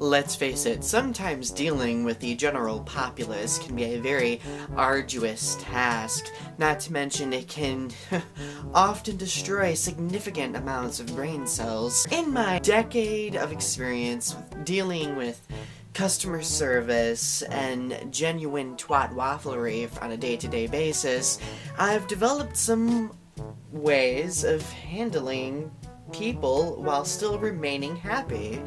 Let's face it, sometimes dealing with the general populace can be a very arduous task, not to mention it can often destroy significant amounts of brain cells. In my decade of experience dealing with customer service and genuine twat wafflery on a day-to-day basis, I've developed some ways of handling people while still remaining happy.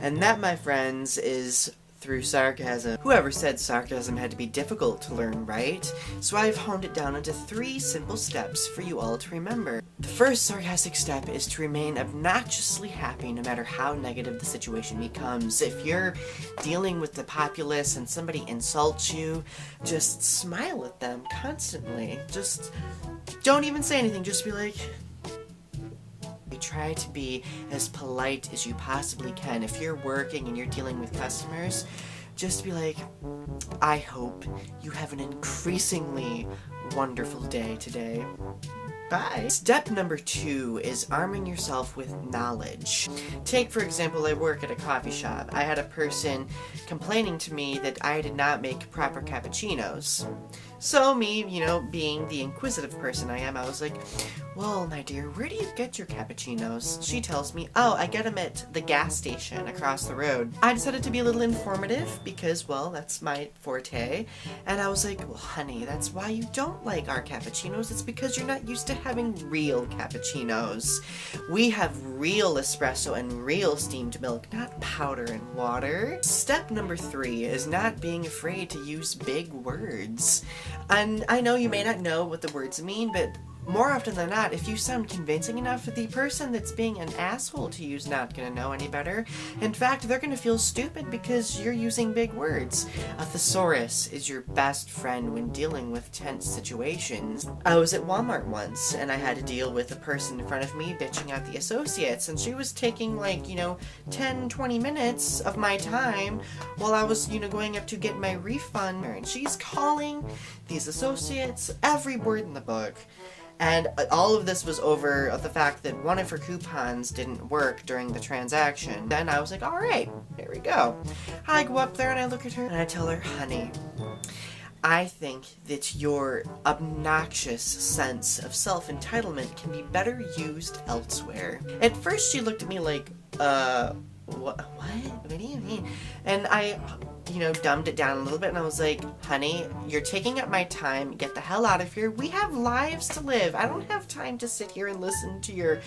And that, my friends, is through sarcasm. Whoever said sarcasm had to be difficult to learn, right? So I've honed it down into 3 simple steps for you all to remember. The first sarcastic step is to remain obnoxiously happy no matter how negative the situation becomes. If you're dealing with the populace and somebody insults you, just smile at them constantly. Just don't even say anything, just be like... Try to be as polite as you possibly can. If you're working and you're dealing with customers, just be like, I hope you have an increasingly wonderful day today. Bye. Step number 2 is arming yourself with knowledge. Take, for example, I work at a coffee shop. I had a person complaining to me that I did not make proper cappuccinos. So me, being the inquisitive person I am, I was like, well, my dear, where do you get your cappuccinos? She tells me, oh, I get them at the gas station across the road. I decided to be a little informative because, well, that's my forte. And I was like, well, honey, that's why you don't like our cappuccinos. It's because you're not used to having real cappuccinos. We have real espresso and real steamed milk, not powder and water. Step number 3 is not being afraid to use big words. And I know you may not know what the words mean, but more often than not, if you sound convincing enough, the person that's being an asshole to you is not going to know any better. In fact, they're going to feel stupid because you're using big words. A thesaurus is your best friend when dealing with tense situations. I was at Walmart once, and I had to deal with a person in front of me bitching at the associates, and she was taking 10-20 minutes of my time while I was, going up to get my refund, and she's calling these associates every word in the book. And all of this was over the fact that one of her coupons didn't work during the transaction. Then I was like, alright, here we go. I go up there and I look at her and I tell her, honey, I think that your obnoxious sense of self-entitlement can be better used elsewhere. At first she looked at me like, what? What do you mean? And I, dumbed it down a little bit, and I was like, honey, you're taking up my time. Get the hell out of here. We have lives to live. I don't have time to sit here and listen to your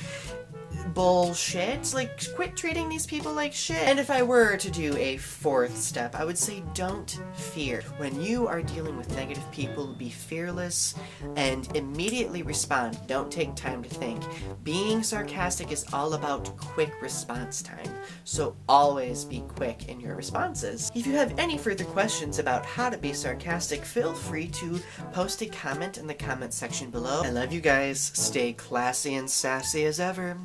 bullshit. Quit treating these people like shit. And if I were to do a 4th step, I would say don't fear. When you are dealing with negative people, be fearless and immediately respond. Don't take time to think. Being sarcastic is all about quick response time, so always be quick in your responses. If you have any further questions about how to be sarcastic, feel free to post a comment in the comment section below. I love you guys. Stay classy and sassy as ever.